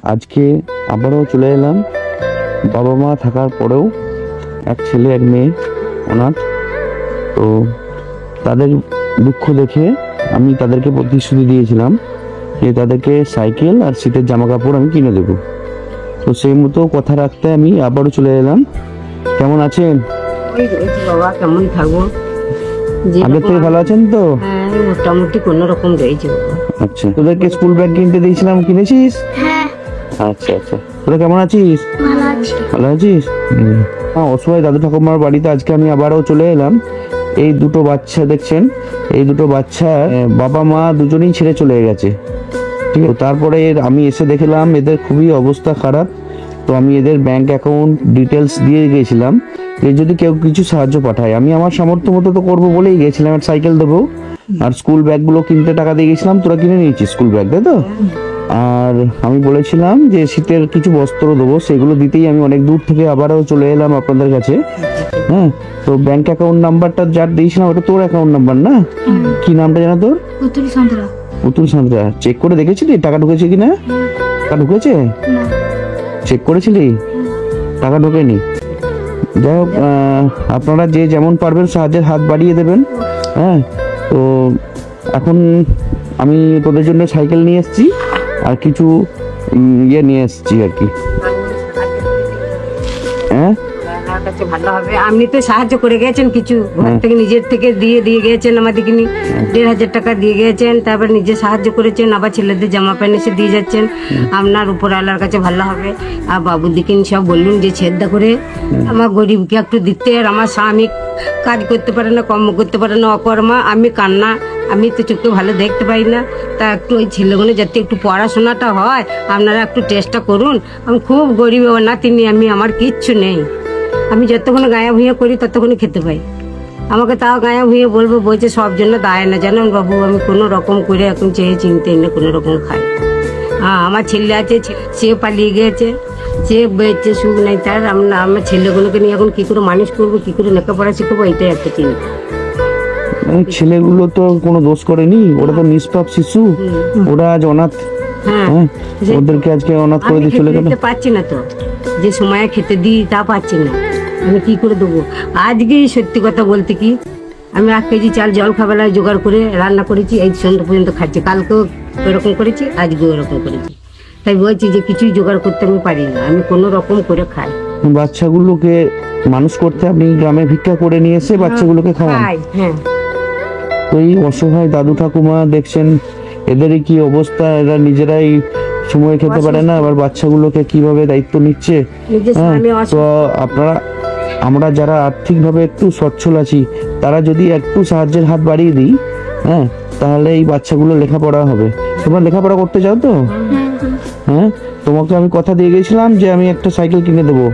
আজকে আবারও চলে এলাম। বাবা মা থাকার পরেও এক ছেলে এক মেয়ে অনাথ। তো তাদের দুঃখ দেখে আমি তাদেরকে প্রতিশ্রুতি দিয়েছিলাম যে তাদেরকে সাইকেল আর শীতের জামা কাপড় আমি কিনে দেবো। তো সেই মতো কথা রাখতে আমি আবারও চলে এলাম। কেমন আছেন? ওই রয়েছে বাবা, কেমন থাকবো? আগের থেকে ভালো আছেন তো? হ্যাঁ, মোটামুটি কোন রকম রয়েছে বাবা। আচ্ছা, তোদেরকে স্কুল ব্যাগ কিনতে দিয়েছিলাম, কিনেছিস? হ্যাঁ, আচ্ছা আচ্ছা, তোরা কেমন আছিস? ভালো আছি। ভালো আছিস? হ্যাঁ, অসহায় দাদু ঠাকুমার বাড়িতে আজকে আমি আবারও চলে এলাম। এই দুটো বাচ্চা দেখছেন, এই দুটো বাচ্চা বাবা মা দুজনেই ছেড়ে চলে গেছে। ঠিক আছে, তারপরে আমি এসে দেখলাম এদের খুবই অবস্থা খারাপ। তো আমি এদের ব্যাংক অ্যাকাউন্ট ডিটেলস দিয়ে গিয়েছিলাম যে যদি কেউ কিছু সাহায্য পাঠায়। আমি আমার সামর্থ্য মতো তো করবো বলেই গেছিলাম, আর সাইকেল দেবো আর স্কুল ব্যাগগুলো কিনতে টাকা দিয়ে গেছিলাম। তোরা কিনে নিয়েছিস স্কুল ব্যাগ, তাই তো? আর আমি বলেছিলাম যে শীতের কিছু বস্ত্র দেবো, সেগুলো দিতেই আমি অনেক দূর থেকে আবারও চলে এলাম আপনাদের কাছে। হ্যাঁ, তো ব্যাংক অ্যাকাউন্ট নাম্বারটা যার দিয়েছিলাম ওটা তোর অ্যাকাউন্ট নাম্বার না? কি নামটা জানা তোর? পুতুল সাঁতরা। পুতুল সাঁতরা। চেক করে দেখেছিলি টাকা ঢুকেছে কিনা? টাকা ঢুকেছে? না, চেক করেছিলি? টাকা ঢোকেনি। যাই হোক, আপনারা যে যেমন পারবেন সাহায্যের হাত বাড়িয়ে দেবেন। হ্যাঁ, তো এখন আমি তোদের জন্য সাইকেল নিয়ে এসেছি আর কিছু ইয়ে নিয়ে এসেছি আর কি। হ্যাঁ, আমার কাছে ভালো হবে। আপনি তো সাহায্য করে গেছেন কিছু, ঘর থেকে নিজের থেকে দিয়ে গিয়েছেন আমাদেরকে, 1,500 টাকা দিয়ে গিয়েছেন, তারপর নিজে সাহায্য করেছেন, আবার ছেলেদের জামা প্যান্ট এসে দিয়ে যাচ্ছেন। আপনার উপর আল্লাহর কাছে ভালো হবে। আর বাবুর দিকে সব বললুন যে ছেদা করে আমার গরিবকে একটু দিতে। আর আমার স্বামী কাজ করতে পারে না, কর্ম করতে পারে না, অকর্মা। আমি কান্না, আমি তো চোখে ভালো দেখতে পাই না। তা একটু ওই ছেলেগুলো যাতে একটু পড়াশোনাটা হয়, আপনারা একটু চেষ্টা করুন। আমি খুব গরিব নাতিনি, আমার কিচ্ছু নেই। আমি যতক্ষণ গায়ে ভুঁয়ে করি ততক্ষণ খেতে পাই। আমাকে তাও গায়ে ভুঁয়ে বলছে সব জন্য দায় না, জানেন বাবু। আমি কোনো রকম করে এখন চেয়ে চিনতে এনে কোনো রকম খাই। হ্যাঁ, আমার ছেলে আছে, সে পালিয়ে গিয়েছে, সে বেঁচে সুখ নেই তার। আমার ছেলেগুলোকে নিয়ে এখন কি করে মানুষ করবো, কি করে লেখাপড়া শিখবো, এটাই একটা চিন্তা। ছেলেগুলো তো কোনো দোষ করেনি, ওরা তো নিষ্পাপ শিশু, ওরা আজ অনাথ। হ্যাঁ, হ্যাঁ, ওদেরকে আজকে অনাথ করে আমি দিয়ে চলে খেতে গেল। দিতে পারছি না তো, যে সময়ে খেতে দিই তা পাচ্ছি না। আমি কি করে দেবো? আজকেই সত্যি কথা বলতে কি, আমি 1 কেজি চাল জল খাবেলায় জোগাড় করে রান্না করেছি, এই সন্ধ্যা পর্যন্ত খাচ্ছি। কালকেও এরকম করেছি, আজকেও এরকম করেছি। তাই বলছি যে কিছুই জোগাড় করতে আমি পারি না, আমি কোনো রকম করে খাই। বাচ্চাগুলোকে মানুষ করতে আপনি গ্রামে ভিক্ষা করে নিয়ে এসে বাচ্চাগুলোকে খাওয়ান। খাই, হ্যাঁ। তো এই অসহায় দাদু ঠাকুমা দেখছেন, এদেরই কি অবস্থা, এরা নিজেরাই সময় খেতে পারে না, আবার বাচ্চাগুলোকে কিভাবে দায়িত্ব নিচ্ছে। নিজের হ্যাঁ, স্বামী তো আমরা যারা আর্থিকভাবে একটু সচ্ছল আছি, তারা যদি একটু সাহায্যের হাত বাড়িয়ে দিই, হ্যাঁ, তাহলে এই বাচ্চাগুলো লেখাপড়া হবে। তোমরা লেখাপড়া করতে চাও তো? হ্যাঁ, তোমাকে আমি কথা দিয়ে গেছিলাম যে আমি একটা সাইকেল কিনে দেবো।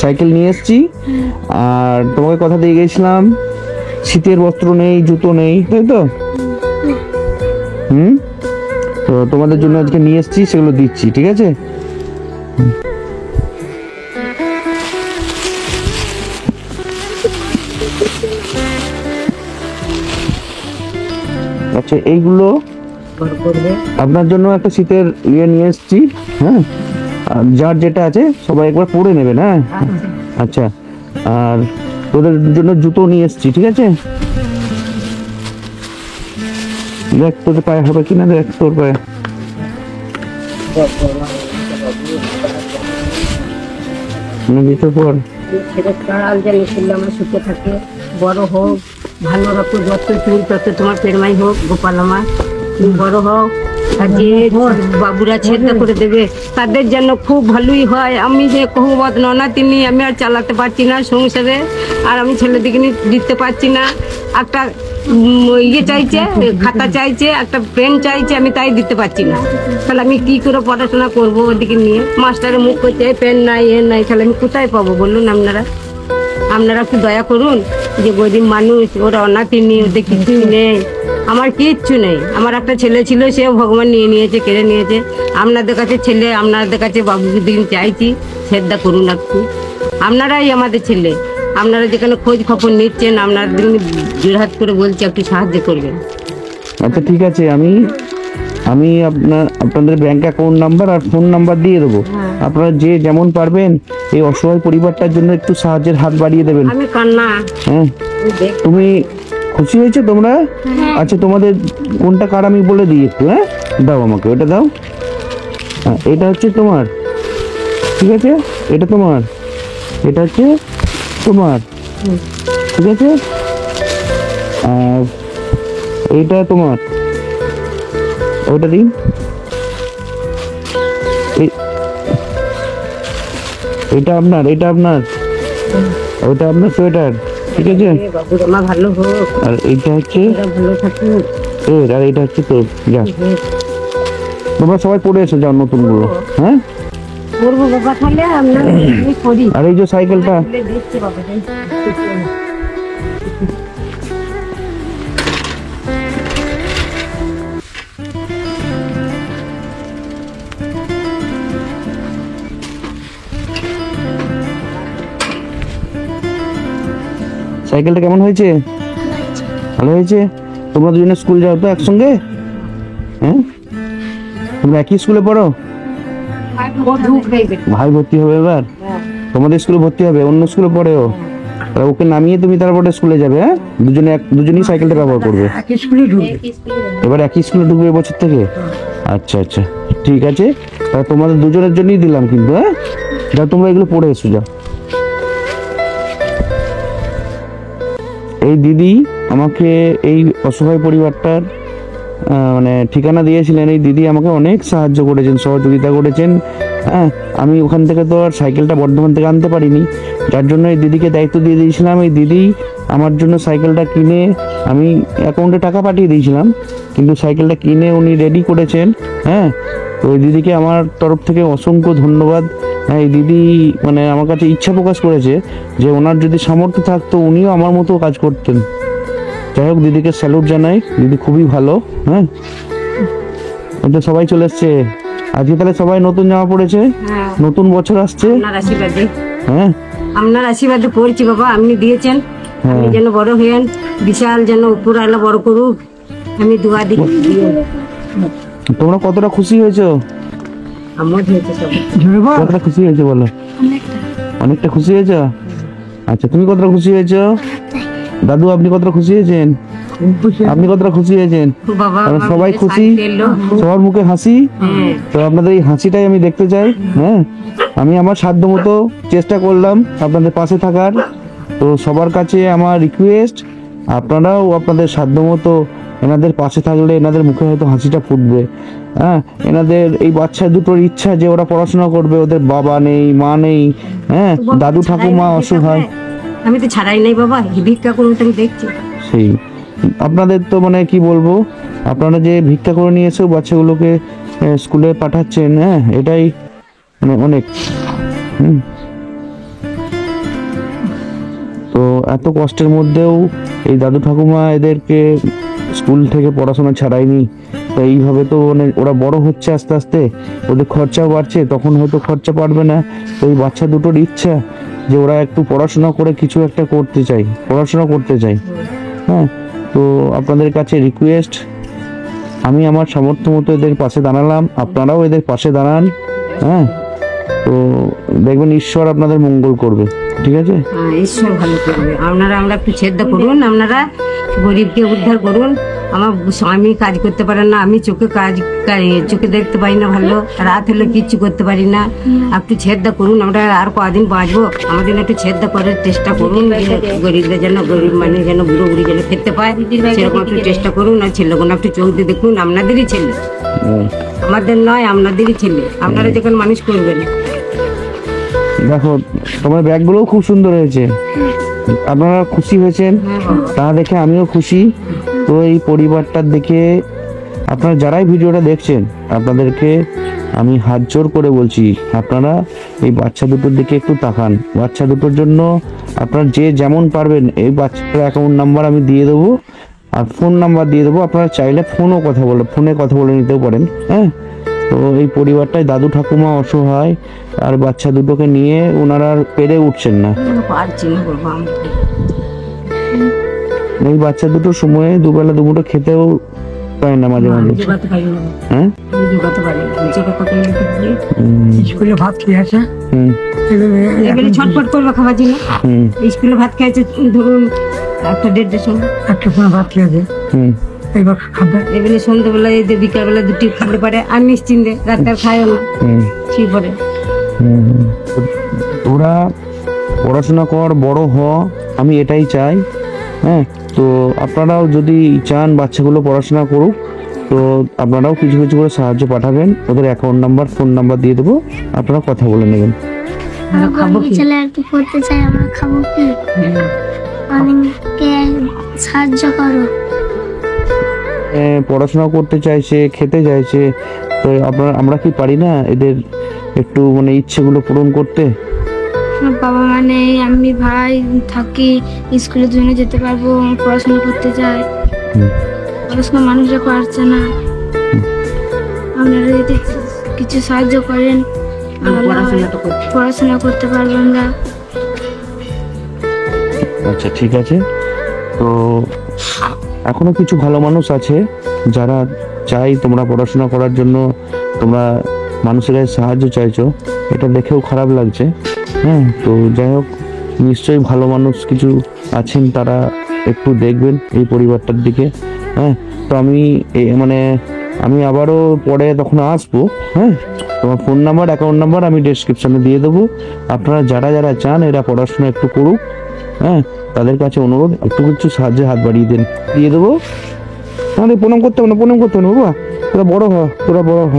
সাইকেল নিয়ে এসেছি। আর তোমাকে কথা দিয়ে গেছিলাম শীতের বস্ত্র নেই, জুতো নেই, তাই তো? তো তোমাদের জন্য আজকে নিয়ে এসেছি, সেগুলো দিচ্ছি, ঠিক আছে? আচ্ছা, এইগুলো ঘর করবে। আপনার জন্য একটা শীতের ইয়ে নিয়ে এসেছি। হ্যাঁ, আর যার যেটা আছে সবাই একবার পরে নেবেন। হ্যাঁ, আচ্ছা, আর তোদের জন্য জুতো নিয়ে এসেছি, ঠিক আছে? দেখ তোদের পায়ে হবে কিনা, দেখ তোর পায়ে। পর ছেলে কাল জানি শুনলে আমার সুখে থাকে, বড় হোক, ভালো রকম যত চুল তত তোমার পেরমাই হোক, গোপাল আমার তুমি বড় হোক। আর যে বাবুরা ছেদা করে দেবে তাদের জন্য খুব ভালোই হয়। আমি যে কহু বদনা তিনি, আমি আর চালাতে পারছি না সংসারে, আর আমি ছেলেদিকে দিতে পারছি না। একটা ইয়ে চাইছে, খাতা চাইছে, একটা পেন চাইছে, আমি তাই দিতে পারছি না। তাহলে আমি কি করে পড়াশোনা করবো ওদিকে নিয়ে? মাস্টারের মুখ করছে পেন নাই, এ নাই, তাহলে আমি কোথায় পাবো বলুন? আপনারা একটু দয়া করুন। যে গরিব মানুষ, ওরা অনাথিনী, ওদের কিছুই নেই, আমার কিচ্ছু নেই। আমার একটা ছেলে ছিল, সেও ভগবান নিয়ে নিয়েছে, কেড়ে নিয়েছে। আপনাদের কাছে ছেলে, আপনাদের কাছে বাবুকে দিন চাইছি, শ্রদ্ধা করুন একটু। আপনারাই আমাদের ছেলে, আপনারা যেখানে খোঁজ খবর নিচ্ছেন, আপনাদের জোরহাত করে বলছি একটু সাহায্য করবেন। আচ্ছা, ঠিক আছে, আমি আমি আপনাদের ব্যাংক অ্যাকাউন্ট নাম্বার আর ফোন নাম্বার দিয়ে দেবো। আপনারা যে যেমন পারবেন এই অসহায় পরিবারটার জন্য একটু সাহায্যের হাত বাড়িয়ে দেবেন। আমি কান্না হ্যাঁ, তুমি খুশি হয়েছো তোমরা? আচ্ছা, তোমাদের কোনটা কার আমি বলে দিই একটু। হ্যাঁ, দাও আমাকে ওটা দাও। হ্যাঁ, এটা হচ্ছে তোমার, ঠিক আছে? এটা তোমার, এটা হচ্ছে তোমার, ঠিক আছে? আর এইটা তোমার, ওইটা দিন। এটা আপনার, এটা আপনার, ওইটা আপনার সোয়েটার, ঠিক আছে? বাবুর মা ভালো হোক, আর এইটা হচ্ছে ওরা ভালো থাকুক। আর এটা হচ্ছে তোর। যা, তোমরা সবাই পড়ে এসো, যাও নতুন গুলো। হ্যাঁ, করবো বাবা, তাহলে আমরা করি। আর এই যে সাইকেলটা, দেখছি বাবা, সাইকেলটা কেমন হয়েছে? ভালো হয়েছে? তোমরা দুজনে স্কুল যাও তো একসঙ্গে? হ্যাঁ, তোমরা একই স্কুলে পড়ো? ভাই ভর্তি হবে এবার? তোমাদের স্কুলে ভর্তি হবে, অন্য স্কুলে পড়েও? তাহলে ওকে নামিয়ে তুমি তারপরে স্কুলে যাবে। হ্যাঁ, দুজনেই সাইকেলটা ব্যবহার করবে। এবার একই স্কুলে ঢুকবে এবছর থেকে? আচ্ছা আচ্ছা, ঠিক আছে। তাহলে তোমাদের দুজনের জন্যই দিলাম কিন্তু। হ্যাঁ, যাও তোমরা এগুলো পড়ে এসো, যাও। এই দিদি আমাকে এই অসহায় পরিবারটার মানে ঠিকানা দিয়েছিলেন। এই দিদি আমাকে অনেক সাহায্য করেছেন, সহযোগিতা করেছেন। হ্যাঁ, আমি ওখান থেকে তো আর সাইকেলটা বর্ধমান থেকে আনতে পারিনি, যার জন্য এই দিদিকে দায়িত্ব দিয়ে দিয়েছিলাম। এই দিদি আমার জন্য সাইকেলটা কিনে, আমি অ্যাকাউন্টে টাকা পাঠিয়ে দিয়েছিলাম, কিন্তু সাইকেলটা কিনে উনি রেডি করেছেন। হ্যাঁ, তো ওই দিদিকে আমার তরফ থেকে অসংখ্য ধন্যবাদ। হ্যাঁ, এই দিদি মানে আমার কাছে ইচ্ছা প্রকাশ করেছে যে ওনার যদি সামর্থ্য থাকতো উনিও আমার মতো কাজ করতেন। যাই হোক, দিদিকে স্যালুট জানাই, দিদি খুবই ভালো। হ্যাঁ, এটা সবাই চলে এসছে আজকে, তাহলে সবাই নতুন জামা পড়েছে, নতুন বছর আসছে। আপনার আশীর্বাদে, হ্যাঁ, আপনার আশীর্বাদে পড়ছি বাবা, আপনি দিয়েছেন। আপনি যেন বড় হয়েন, বিশাল যেন উপর আল্লাহ বড় করুক, আমি দোয়া দিই। তোমরা কতটা খুশি হয়েছো? আমার হয়েছে সব, কতটা খুশি হয়েছে বলো? অনেকটা খুশি হয়েছো? আচ্ছা, তুমি কতটা খুশি হয়েছো? দাদু, আপনি কতটা খুশি হয়েছেন? আপনি কতটা খুশি হয়েছেন? বাবা কারণ সবাই খুশি, সবার মুখে হাসি। তো আপনাদের এই হাসিটাই আমি দেখতে চাই। হ্যাঁ, আমি আমার সাধ্য মতো চেষ্টা করলাম আপনাদের পাশে থাকার। তো সবার কাছে আমার রিকোয়েস্ট, আপনারাও আপনাদের সাধ্য মতো এনাদের পাশে থাকলে এনাদের মুখে হয়তো হাসিটা ফুটবে। হ্যাঁ, এনাদের এই বাচ্চা দুটোর ইচ্ছা যে ওরা পড়াশোনা করবে, ওদের বাবা নেই, মা নেই। হ্যাঁ, দাদু ঠাকুমা অসহায়। আমি তো ছাড়াই নাই বাবা, ভিক্ষা করুন, আমি দেখছি। সেই আপনাদের তো মানে কি বলবো, আপনারা যে ভিক্ষা করে নিয়ে এসেও বাচ্চাগুলোকে স্কুলে পাঠাচ্ছেন। হ্যাঁ, এটাই মানে অনেক। তো এত কষ্টের মধ্যেও এই দাদু ঠাকুমা এদেরকে স্কুল থেকে পড়াশোনা ছাড়ায়নি। তো এইভাবে তো মানে ওরা বড় হচ্ছে আস্তে আস্তে, ওদের খরচাও বাড়ছে, তখন হয়তো খরচা পারবে না। তো এই বাচ্চা দুটোর ইচ্ছা যে ওরা একটু পড়াশোনা করে কিছু একটা করতে চাই, পড়াশোনা করতে চাই। হ্যাঁ, তো আপনাদের কাছে রিকোয়েস্ট, আমি আমার সামর্থ্য মতো এদের পাশে দাঁড়ালাম, আপনারাও এদের পাশে দাঁড়ান। হ্যাঁ, তো দেখবেন ঈশ্বর আপনাদের মঙ্গল করবে, ঠিক আছে? হ্যাঁ, ঈশ্বর ভালো করবে। আমরা একটু শ্রদ্ধা করুন, আপনারা গরিবকে উদ্ধার করুন। আমার স্বামী কাজ করতে পারে না, আমি চোখে দেখতে পারি না ভালো, রাত হলে কিচ্ছু করতে পারি না। একটু শ্রদ্ধা করুন, আমরা আর কদিন বাঁচবো, আমাদের একটু শ্রদ্ধা করার চেষ্টা করুন। গরিবদের যেন, গরিব মানুষ যেন, বুড়ো বুড়ি যেন খেতে পায়, সেরকম একটু চেষ্টা করুন। আর ছেলেগুলো একটু চোখ দিয়ে দেখুন, আপনাদেরই ছেলে, আমাদের নয়, আপনাদেরই ছেলে। আপনারা যখন মানুষ করবেন। দেখো, তোমার ব্যাগগুলোও খুব সুন্দর হয়েছে, আপনারা খুশি হয়েছেন, তা দেখে আমিও খুশি। তো এই পরিবারটার দেখে আপনারা যারাই ভিডিওটা দেখছেন, আপনাদেরকে আমি হাত জোর করে বলছি, আপনারা এই বাচ্চা দুটোর দিকে একটু তাকান। বাচ্চা দুটোর জন্য আপনারা যে যেমন পারবেন, এই বাচ্চাটার অ্যাকাউন্ট নাম্বার আমি দিয়ে দেবো আর ফোন নাম্বার দিয়ে দেবো। আপনারা চাইলে ফোনে কথা বলে নিতেও পারেন। হ্যাঁ, তো এই পরিবারটায় দাদু ঠাকুমা অসহায়, আর বাচ্চা দুটোকে নিয়ে ওনারা আর পেরে উঠছেন না। পারছি না বাবা, এই বাচ্চা দুটোর সময়ে দুবেলা দুমুঠো খেতেও পারেন না মাঝে মাঝে? যোগাতে পারি না, হ্যাঁ। আমি যোগাতে পারি না, নিচে কথা কই লিখে দিই। স্কুলে ভাত খেয়ে আসে হুম এগুলো ছটফট করবে খাবার জন্য। হুম স্কুলে ভাত খেয়েছে ধরুন একটা 1:30টার সময়, একটা সময় ভাত খেয়েছে, হুম এইবার খাবে। এগুলো সন্ধ্যাবেলা এই যে বিকালবেলা দুটি খেতে পারে আর নিশ্চিন্তে, রাতে আর খায়ও না, হুম ঠিক পরে। হুম। ওরা পড়াশোনা কর, বড় হ, আমি এটাই চাই। হ্যাঁ, তো আপনারাও যদি চান বাচ্চাগুলো পড়াশোনা করুক, তো আপনারাও কিছু কিছু করে সাহায্য পাঠাবেন। ওদের অ্যাকাউন্ট নাম্বার, ফোন নাম্বার দিয়ে দেবো, আপনারা কথা বলে নেবেন। আমরা খাবো কি? ছেলে আর কি পড়তে চাই, আমরা খাবো কি? অনেককে সাহায্য করো। পড়াশোনা করতে চাইছে, খেতে চাইছে, তো আমরা কি পারি না এদের একটু মানে ইচ্ছেগুলো পূরণ করতে? আমার বাবা মা নেই, আমি ভাই থাকি, স্কুলের জন্য যেতে পারবো, পড়াশোনা করতে চাই, হুম। পড়াশোনা মানুষরা পারছে না। আপনারা যদি কিছু সাহায্য করেন আমরা ভালো হয়। পড়াশোনাটা করতে পড়াশোনা করতে পারবো আমরা। আচ্ছা, ঠিক আছে। তো এখনো কিছু ভালো মানুষ আছে যারা চাই তোমরা পড়াশোনা করার জন্য, তোমরা মানুষের কাছে সাহায্য চাইছো, এটা দেখেও খারাপ লাগছে। হ্যাঁ, তো যাই হোক, নিশ্চয়ই ভালো মানুষ কিছু আছেন, তারা একটু দেখবেন এই পরিবারটার দিকে। হ্যাঁ, তো আমি আবারও পরে তখন আসবো। হ্যাঁ, তোমার ফোন নাম্বার, অ্যাকাউন্ট নাম্বার আমি ডেসক্রিপশনে দিয়ে দেবো। আপনারা যারা যারা চান এরা পড়াশোনা একটু করুক, হ্যাঁ, তাদের কাছে অনুরোধ একটু কিছু সাহায্যে হাত বাড়িয়ে দেন, দিয়ে দেবো। তাহলে প্রণাম করতে হবে না, প্রণাম করতে হবে না বাবা, তোরা বড় হ, তোরা বড় হ।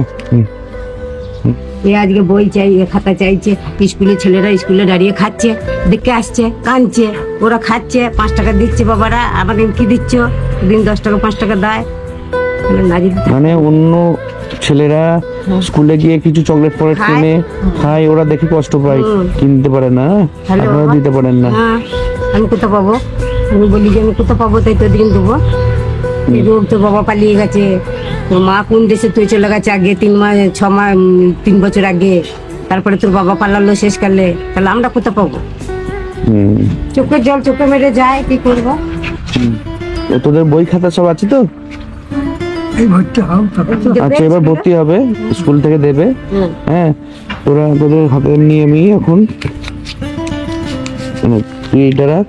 এ আজকে বই চাই, এ খাতা চাইছে, স্কুলে ছেলেরা স্কুলে দাঁড়িয়ে খাচ্ছে, দেখে আসছে, কাঁদছে, ওরা খাচ্ছে, 5 টাকা দিচ্ছে বাবারা, আমাদের কি দিচ্ছ? দিন 10 টাকা 5 টাকা দেয়, তাহলে না যদি থাকে- মানে অন্য ছেলেরা স্কুলে গিয়ে কিছু চকলেট ফকলেট খায়। কিনে খায়, ওরা দেখে কষ্ট পায়, কিনতে পারে না, তাহলে আপনারা বাবা- দিতে পারেন না। হ্যাঁ, আমি কোথাও পাবো? আমি বলি যে আমি কোথাও পাবো, তাই তো দিন দেবো। এই রোগ তোর বাবা পালিয়ে গেছে, তোর মা কোন দেশে তুই চলে গেছে আগে 3 বছর আগে, তারপরে তোর বাবা পালালো শেষকালে, তাহলে আমরা কোথাও পাবো? হুম। চোখের জল চোখে মেরে যায়, কি করবো? তো তোদের বই খাতা সব আছে তো? এই ভর্তি হও তবে তো। আচ্ছা, এবার ভর্তি হবে, স্কুল থেকে দেবে। হুম। হ্যাঁ, তোদের হাতে নিয়ে আমি এখন তুই এটা রাখ,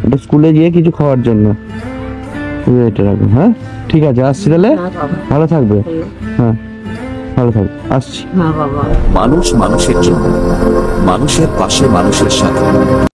এটা স্কুলে গিয়ে কিছু খাওয়ার জন্য তুই এটা রাখ। হ্যাঁ, ঠিক আছে, আসছি তাহলে, ভালো থাকবে। হ্যাঁ, ভালো থাকবে, আসছি। হ্যাঁ বাবা। মানুষ মানুষের জন্য, মানুষের পাশে মানুষের সাথে।